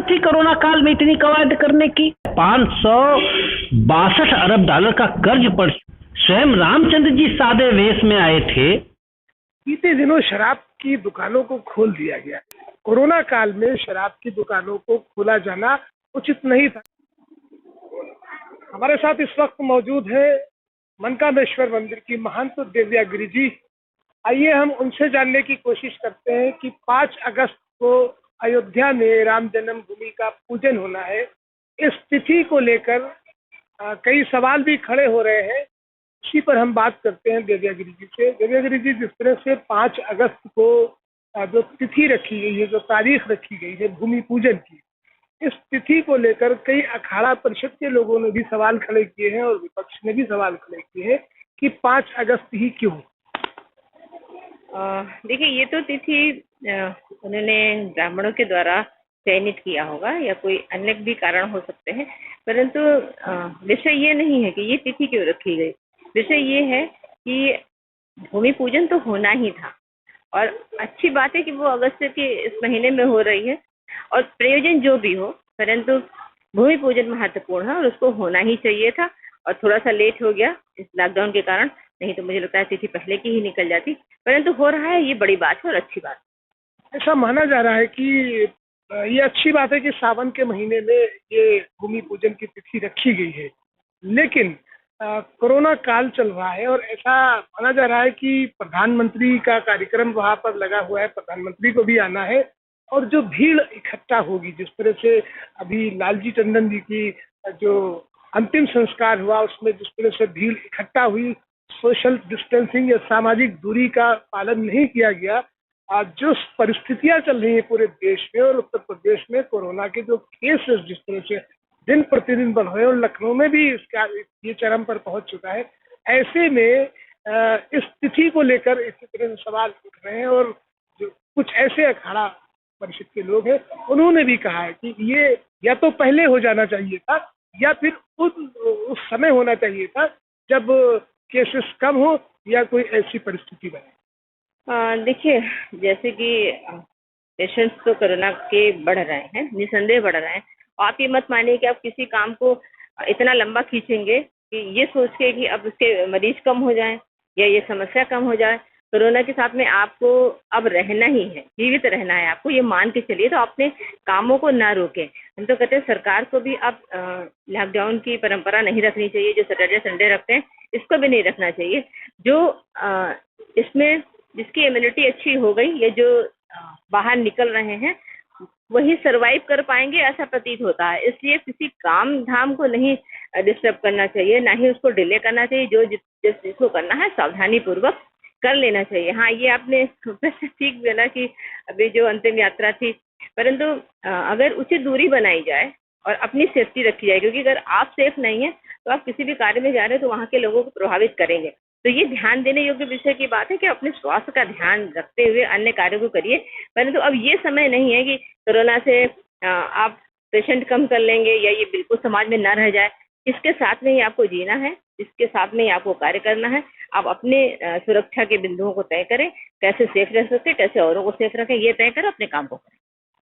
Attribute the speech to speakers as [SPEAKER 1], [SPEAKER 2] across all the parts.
[SPEAKER 1] जरूरत थी कोरोना काल में इतनी कवायद करने की? 562 अरब डॉलर का कर्ज पर स्वयं रामचंद्र जी सादे वेश में आए थे।
[SPEAKER 2] बीते दिनों शराब की दुकानों को खोल दिया गया। कोरोना काल में शराब की दुकानों को खोला जाना उचित नहीं था। हमारे साथ इस वक्त मौजूद है मनकामेश्वर मंदिर की महंत देवयागिरी जी। आइए हम उनसे जानने की कोशिश करते हैं कि 5 अगस्त को अयोध्या में राम जन्मभूमि का पूजन होना है। इस तिथि को लेकर कई सवाल भी खड़े हो रहे हैं। इसी पर हम बात करते हैं देवयागिरी जी से। देवयागिरी जी, जिस तरह से 5 अगस्त को जो तिथि रखी गई है, जो तारीख रखी गई है भूमि पूजन की, इस तिथि को लेकर कई अखाड़ा परिषद के लोगों ने भी सवाल खड़े किए हैं और विपक्ष ने भी सवाल खड़े किए हैं कि 5 अगस्त ही क्यों?
[SPEAKER 3] देखिए, ये तो तिथि उन्होंने ब्राह्मणों के द्वारा चयनित किया होगा या कोई अन्य भी कारण हो सकते हैं, परंतु विषय ये नहीं है कि ये तिथि क्यों रखी गई। विषय ये है कि भूमि पूजन तो होना ही था और अच्छी बात है कि वो अगस्त के इस महीने में हो रही है और प्रयोजन जो भी हो, परंतु भूमि पूजन महत्वपूर्ण है और उसको होना ही चाहिए था। और थोड़ा सा लेट हो गया इस लॉकडाउन के कारण, नहीं तो मुझे लगता है तिथि पहले की ही निकल जाती, परंतु हो रहा है, ये बड़ी बात है और अच्छी बात है।
[SPEAKER 2] ऐसा माना जा रहा है कि ये अच्छी बात है कि सावन के महीने में ये भूमि पूजन की तिथि रखी गई है, लेकिन कोरोना काल चल रहा है और ऐसा माना जा रहा है कि प्रधानमंत्री का कार्यक्रम वहां पर लगा हुआ है, प्रधानमंत्री को भी आना है और जो भीड़ इकट्ठा होगी, जिस तरह से अभी लालजी टंडन जी की जो अंतिम संस्कार हुआ उसमें जिस तरह से भीड़ इकट्ठा हुई, सोशल डिस्टेंसिंग या सामाजिक दूरी का पालन नहीं किया गया, आज जो परिस्थितियां चल रही है पूरे देश में और उत्तर प्रदेश में, कोरोना के जो केसेस जिस तरह से दिन प्रतिदिन बढ़ रहे हैं और लखनऊ में भी इसका ये चरम पर पहुंच चुका है, ऐसे में इस तिथि को लेकर इसी तरह से सवाल उठ रहे हैं और जो कुछ ऐसे अखाड़ा परिषद के लोग हैं उन्होंने भी कहा है कि ये या तो पहले हो जाना चाहिए था या फिर उस समय होना चाहिए था जब केसेस कम हो या कोई ऐसी परिस्थिति बने।
[SPEAKER 3] देखिए, जैसे कि पेशेंट्स तो कोरोना के बढ़ रहे हैं, निसंदेह बढ़ रहे हैं। आप ये मत मानिए कि आप किसी काम को इतना लंबा खींचेंगे कि ये सोच के कि अब उसके मरीज कम हो जाए या ये समस्या कम हो जाए। कोरोना के साथ में आपको अब रहना ही है, जीवित रहना है आपको, ये मान के चलिए, तो अपने कामों को ना रोकें। हम तो कहते हैं सरकार को भी अब लॉकडाउन की परंपरा नहीं रखनी चाहिए, जो सैटरडे संडे रखते हैं इसको भी नहीं रखना चाहिए। जो इसमें जिसकी इम्यूनिटी अच्छी हो गई या जो बाहर निकल रहे हैं वही सरवाइव कर पाएंगे, ऐसा प्रतीत होता है। इसलिए किसी काम धाम को नहीं डिस्टर्ब करना चाहिए, ना ही उसको डिले करना चाहिए। जो जिसको करना है सावधानी पूर्वक कर लेना चाहिए। हाँ, ये आपने ठीक बोला कि अभी जो अंतिम यात्रा थी, परंतु अगर उचित दूरी बनाई जाए और अपनी सेफ्टी रखी जाए, क्योंकि अगर आप सेफ नहीं है तो आप किसी भी कार्य में जा रहे हैं तो वहाँ के लोगों को प्रभावित करेंगे। तो ये ध्यान देने योग्य विषय की बात है कि अपने स्वास्थ्य का ध्यान रखते हुए अन्य कार्यों को करिए। परंतु अब ये समय नहीं है कि कोरोना से आप पेशेंट कम कर लेंगे या ये बिल्कुल समाज में न रह जाए। इसके साथ में ही आपको जीना है, इसके साथ में ही आपको कार्य करना है। आप अपने सुरक्षा के बिंदुओं को तय करें, कैसे सेफ रह सकते, कैसे औरों को सेफ रखें, ये तय करें, अपने काम को करें।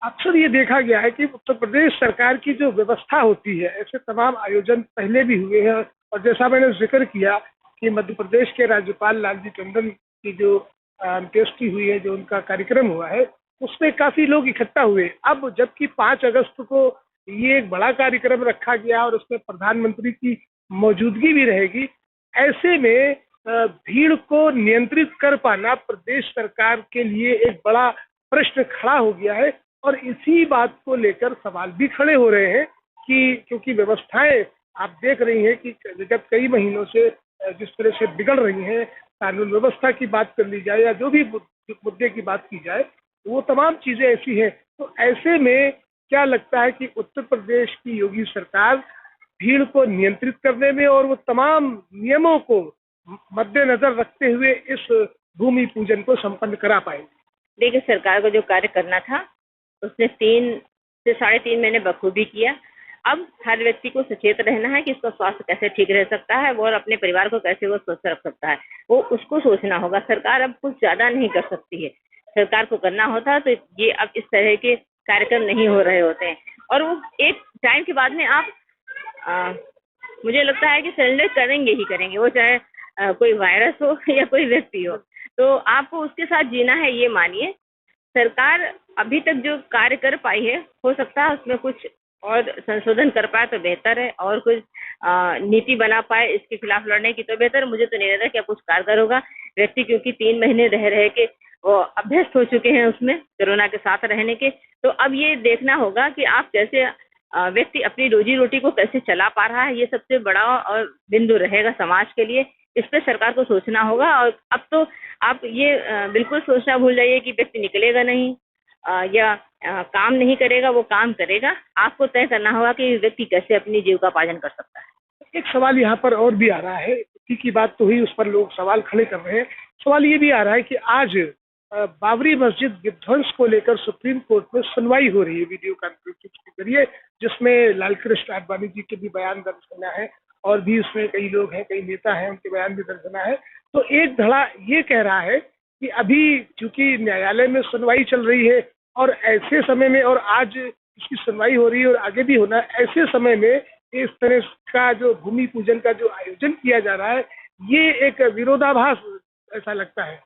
[SPEAKER 2] अक्सर ये देखा गया है कि उत्तर प्रदेश सरकार की जो व्यवस्था होती है, ऐसे तमाम आयोजन पहले भी हुए हैं और जैसा मैंने जिक्र किया कि मध्य प्रदेश के राज्यपाल लालजी टंडन की जो अंत्येष्टि हुई है, जो उनका कार्यक्रम हुआ है, उसमें काफी लोग इकट्ठा हुए। अब जबकि 5 अगस्त को ये एक बड़ा कार्यक्रम रखा गया और उसमें प्रधानमंत्री की मौजूदगी भी रहेगी, ऐसे में भीड़ को नियंत्रित कर पाना प्रदेश सरकार के लिए एक बड़ा प्रश्न खड़ा हो गया है और इसी बात को लेकर सवाल भी खड़े हो रहे हैं कि क्योंकि व्यवस्थाएं आप देख रही हैं कि जब कई महीनों से जिस तरह से बिगड़ रही हैं, कानून व्यवस्था की बात कर ली जाए या जो भी मुद्दे की बात की जाए, वो तमाम चीजें ऐसी हैं। तो ऐसे में क्या लगता है कि उत्तर प्रदेश की योगी सरकार भीड़ को नियंत्रित करने में और वो तमाम नियमों को मद्देनजर रखते हुए इस भूमि पूजन को संपन्न करा पाएंगे?
[SPEAKER 3] देखिए, सरकार को जो कार्य करना था उसने 3 से 3.5 महीने बखूबी किया। अब हर व्यक्ति को सचेत रहना है कि उसका स्वास्थ्य कैसे ठीक रह सकता है और अपने परिवार को कैसे वो स्वस्थ रख सकता है, वो उसको सोचना होगा। सरकार अब कुछ ज्यादा नहीं कर सकती है। सरकार को करना होता तो ये अब इस तरह के कार्यक्रम नहीं हो रहे होते हैं, और वो एक टाइम के बाद में आप मुझे लगता है कि सरेंडर करेंगे ही करेंगे, वो चाहे कोई वायरस हो या कोई व्यक्ति हो, तो आपको उसके साथ जीना है, ये मानिए। सरकार अभी तक जो कार्य कर पाई है, हो सकता है उसमें कुछ और संशोधन कर पाए तो बेहतर है, और कुछ नीति बना पाए इसके खिलाफ लड़ने की तो बेहतर। मुझे तो नहीं लगता कि कुछ कारगर होगा। व्यक्ति क्योंकि 3 महीने रह के वो अभ्यस्त हो चुके हैं उसमें, कोरोना के साथ रहने के, तो अब ये देखना होगा कि आप कैसे व्यक्ति अपनी रोजी रोटी को कैसे चला पा रहा है। ये सबसे बड़ा और बिंदु रहेगा समाज के लिए। इस पे सरकार को सोचना होगा। और अब तो आप ये बिल्कुल सोचना भूल जाइए कि व्यक्ति निकलेगा नहीं या काम नहीं करेगा, वो काम करेगा। आपको तय करना होगा कि व्यक्ति कैसे अपनी जीविकोपार्जन कर सकता है।
[SPEAKER 2] एक सवाल यहाँ पर और भी आ रहा है, इसी की बात तो हुई, उस पर लोग सवाल खड़े कर रहे हैं। सवाल ये भी आ रहा है कि आज बाबरी मस्जिद विध्वंस को लेकर सुप्रीम कोर्ट में सुनवाई हो रही है वीडियो कॉन्फ्रेंसिंग के जरिए, जिसमें लालकृष्ण आडवाणी जी के भी बयान दर्ज होना है, और भी उसमें कई लोग हैं, कई नेता हैं, उनके बयान भी दर्ज होना है। तो एक धड़ा ये कह रहा है कि अभी चूंकि न्यायालय में सुनवाई चल रही है, और ऐसे समय में, और आज इसकी सुनवाई हो रही है और आगे भी होना है, ऐसे समय में इस तरह का जो भूमि पूजन का जो आयोजन किया जा रहा है, ये एक विरोधाभास ऐसा लगता है।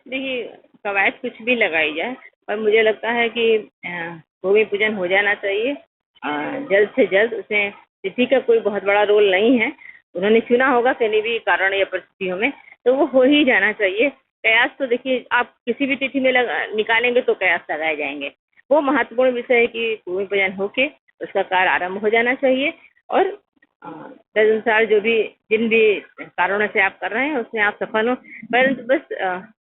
[SPEAKER 3] देखिए, कवायद कुछ भी लगाई जाए, पर मुझे लगता है कि भूमि पूजन हो जाना चाहिए जल्द से जल्द। उसमें तिथि का कोई बहुत बड़ा रोल नहीं है, उन्होंने चुना होगा किन्हीं भी कारण या परिस्थितियों में, तो वो हो ही जाना चाहिए। कयास तो देखिए, आप किसी भी तिथि में निकालेंगे तो कयास लगाए जाएंगे। वो महत्वपूर्ण विषय है कि भूमि पूजन होके उसका कार्य आरंभ हो जाना चाहिए, और तदनुसार जो भी जिन भी कारणों से आप कर रहे हैं उसमें आप सफल हो। परंतु बस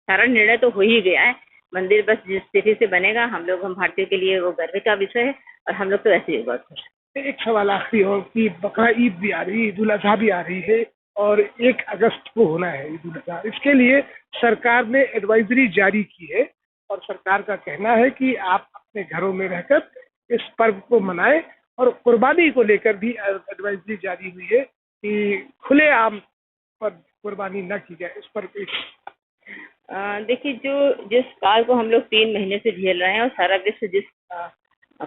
[SPEAKER 3] सारा निर्णय तो हो ही गया है। मंदिर बस जिस तिथि से बनेगा, हम भारतीय के लिए वो गर्व का विषय है, और हम लोग तो ऐसे ही बहुत खुश हैं।
[SPEAKER 2] एक सवाल आखिरी और कि बकरा ईद भी आ रही है, ईद उल अजहा भी आ रही है, और 1 अगस्त को होना है ईद उल अजहा। इसके लिए सरकार ने एडवाइजरी जारी की है, और सरकार का कहना है कि आप अपने घरों में रहकर इस पर्व को मनाएं, और कुर्बानी को लेकर भी एडवाइजरी जारी हुई है कि खुलेआम पर कुर्बानी न की जाए। इस पर
[SPEAKER 3] देखिए, जिस काल को हम लोग 3 महीने से झेल रहे हैं, और सारा विश्व जिस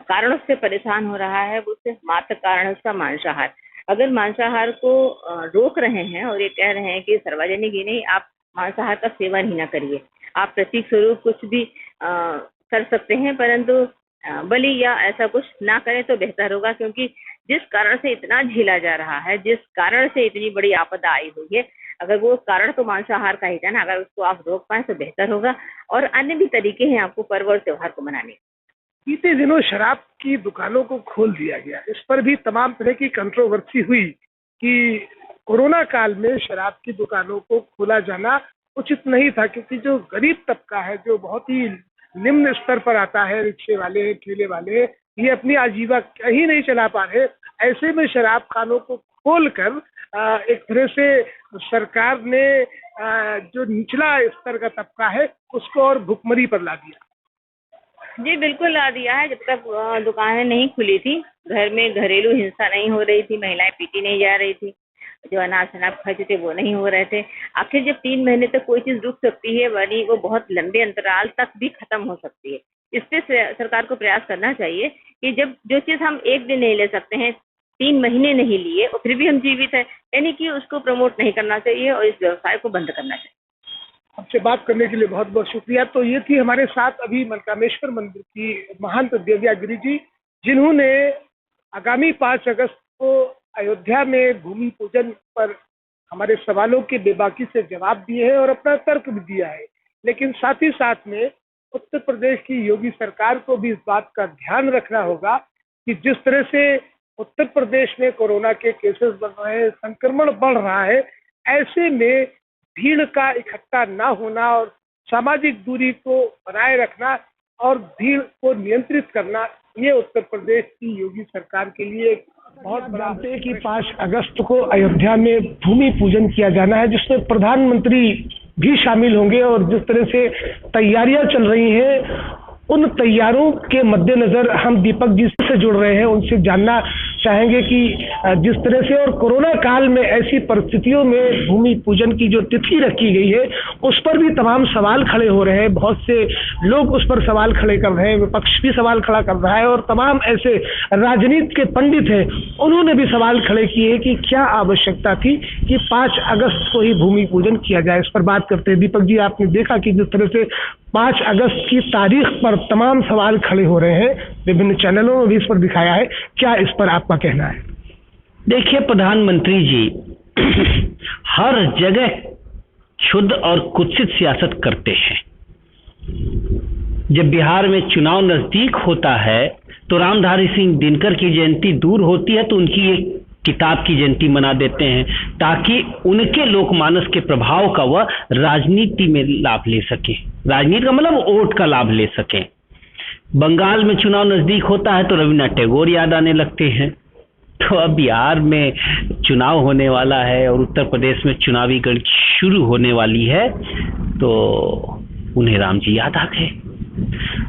[SPEAKER 3] कारणों से परेशान हो रहा है, वो सिर्फ मात्र कारण है उसका मांसाहार। अगर मांसाहार को रोक रहे हैं और ये कह रहे हैं कि सार्वजनिक ही नहीं, आप मांसाहार का सेवन ही ना करिए, आप प्रतीक स्वरूप कुछ भी कर सकते हैं, परंतु बलि या ऐसा कुछ ना करें तो बेहतर होगा। क्योंकि जिस कारण से इतना झेला जा रहा है, जिस कारण से इतनी बड़ी आपदा आई हुई है, अगर वो कारण तो मांसाहार का ही था ना, अगर उसको आप रोक पाए तो बेहतर होगा। और अन्य भी तरीके हैं आपको पर्व और त्योहार को मनाने।
[SPEAKER 2] बीते दिनों शराब की दुकानों को खोल दिया गया, इस पर भी तमाम तरह की कंट्रोवर्सी हुई कि कोरोना काल में शराब की दुकानों को खोला जाना उचित नहीं था, क्योंकि जो गरीब तबका है, जो बहुत ही निम्न स्तर पर आता है, रिक्शे वाले, ठेले वाले, ये अपनी आजीविका ही नहीं चला पा रहे। ऐसे में शराब खानों को खोलकर एक तरह से सरकार ने जो निचला स्तर का तबका है उसको और भुखमरी पर ला दिया।
[SPEAKER 3] जी बिल्कुल ला दिया है। जब तक दुकानें नहीं खुली थी, घर में घरेलू हिंसा नहीं हो रही थी, महिलाएं पीटी नहीं जा रही थी, जो अनाज शनाब खर्च थे वो नहीं हो रहे थे। आखिर जब 3 महीने तक कोई चीज रुक सकती है, वही वो बहुत लंबे अंतराल तक भी खत्म हो सकती है। इस पे सरकार को प्रयास करना चाहिए कि जब जो चीज हम एक दिन नहीं ले सकते हैं, 3 महीने नहीं लिए और फिर भी हम जीवित है, यानी कि उसको प्रमोट नहीं करना चाहिए और इस व्यवसाय को बंद करना चाहिए।
[SPEAKER 2] आपसे बात करने के लिए बहुत बहुत शुक्रिया। तो ये थी हमारे साथ अभी मनकामेश्वर मंदिर की महंत दिव्या गिरी जी, जिन्होंने आगामी 5 अगस्त को अयोध्या में भूमि पूजन पर हमारे सवालों के बेबाकी से जवाब दिए हैं और अपना तर्क भी दिया है। लेकिन साथ ही साथ में उत्तर प्रदेश की योगी सरकार को भी इस बात का ध्यान रखना होगा कि जिस तरह से उत्तर प्रदेश में कोरोना के केसेस बढ़ रहे हैं, संक्रमण बढ़ रहा है, ऐसे में भीड़ का इकट्ठा ना होना और सामाजिक दूरी को बनाए रखना और भीड़ को नियंत्रित करना, ये उत्तर प्रदेश की योगी सरकार के लिए बहुत बड़ा है कि 5 अगस्त को अयोध्या में भूमि पूजन किया जाना है, जिसमें प्रधानमंत्री भी शामिल होंगे। और जिस तरह से तैयारियां चल रही हैं, उन तैयारों के मद्देनजर हम दीपक जी से जुड़ रहे हैं, उनसे जानना चाहेंगे कि जिस तरह से और कोरोना काल में ऐसी परिस्थितियों में भूमि पूजन की जो तिथि रखी गई है उस पर भी तमाम सवाल खड़े हो रहे हैं। बहुत से लोग उस पर सवाल खड़े कर रहे हैं, विपक्ष भी सवाल खड़ा कर रहा है और तमाम ऐसे राजनीति के पंडित हैं उन्होंने भी सवाल खड़े किए कि क्या आवश्यकता थी कि 5 अगस्त को ही भूमि पूजन किया जाए। इस पर बात करते हैं। दीपक जी, आपने देखा कि जिस तरह से 5 अगस्त की तारीख पर तमाम सवाल खड़े हो रहे हैं, विभिन्न चैनलों में भी इस पर दिखाया है, क्या इस पर आपका कहना है?
[SPEAKER 1] देखिए प्रधानमंत्री जी हर जगह क्षुद्र और कुत्सित सियासत करते हैं। जब बिहार में चुनाव नजदीक होता है तो रामधारी सिंह दिनकर की जयंती दूर होती है तो उनकी एक किताब की जयंती मना देते हैं ताकि उनके लोकमानस के प्रभाव का वह राजनीति में लाभ ले सके। राजनीति का मतलब वोट का लाभ ले सके। बंगाल में चुनाव नजदीक होता है तो रविन्द्रनाथ टैगोर याद आने लगते हैं। तो अब बिहार में चुनाव होने वाला है और उत्तर प्रदेश में चुनावी गणित शुरू होने वाली है तो उन्हें राम जी याद आ गए।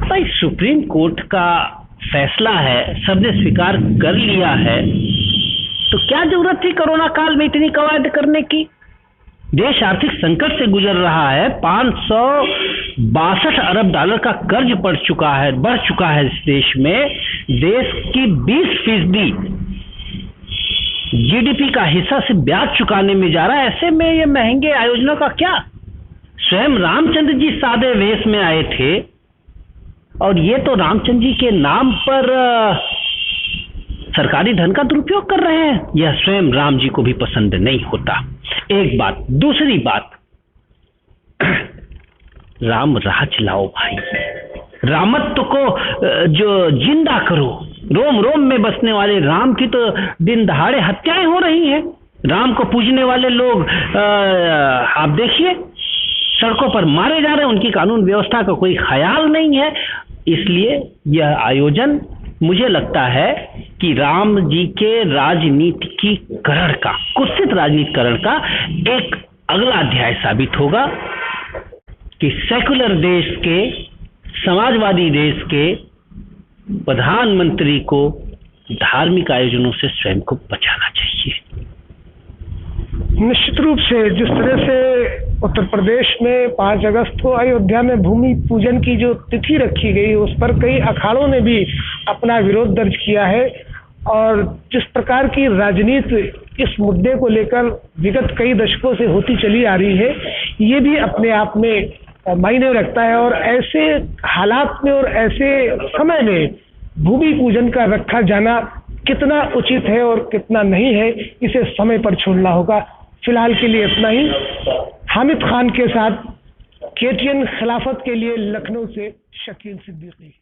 [SPEAKER 1] भाई सुप्रीम कोर्ट का फैसला है, सबने स्वीकार कर लिया है, तो क्या जरूरत थी कोरोना काल में इतनी कवायद करने की? देश आर्थिक संकट से गुजर रहा है। 562 अरब डॉलर का कर्ज बढ़ चुका है इस देश में। देश की 20% जीडीपी का हिस्सा से ब्याज चुकाने में जा रहा है। ऐसे में ये महंगे आयोजनों का क्या? स्वयं रामचंद्र जी सादे वेश में आए थे और ये तो रामचंद्र जी के नाम पर सरकारी धन का दुरुपयोग कर रहे हैं। यह स्वयं राम जी को भी पसंद नहीं होता। एक बात। दूसरी बात, राम राज लाओ भाई, रामत्व को जो जिंदा करो। रोम रोम में बसने वाले राम की तो दिन दहाड़े हत्याएं हो रही हैं। राम को पूजने वाले लोग आप देखिए सड़कों पर मारे जा रहे हैं, उनकी कानून व्यवस्था का कोई ख्याल नहीं है। इसलिए यह आयोजन मुझे लगता है कि राम जी के राजनीतिकीकरण का, कुत्सित राजनीतिकरण का एक अगला अध्याय साबित होगा कि सेकुलर देश के, समाजवादी देश के प्रधानमंत्री को धार्मिक आयोजनों से स्वयं को बचाना चाहिए।
[SPEAKER 2] निश्चित रूप से जिस तरह से उत्तर प्रदेश में 5 अगस्त को अयोध्या में भूमि पूजन की जो तिथि रखी गई उस पर कई अखाड़ों ने भी अपना विरोध दर्ज किया है और जिस प्रकार की राजनीति इस मुद्दे को लेकर विगत कई दशकों से होती चली आ रही है ये भी अपने आप में मायने रखता है। और ऐसे हालात में और ऐसे समय में भूमि पूजन का रखा जाना कितना उचित है और कितना नहीं है इसे समय पर छोड़ना होगा। फिलहाल के लिए इतना ही। हामिद खान के साथ KTN खिलाफत के लिए लखनऊ से शकील सिद्दीकी।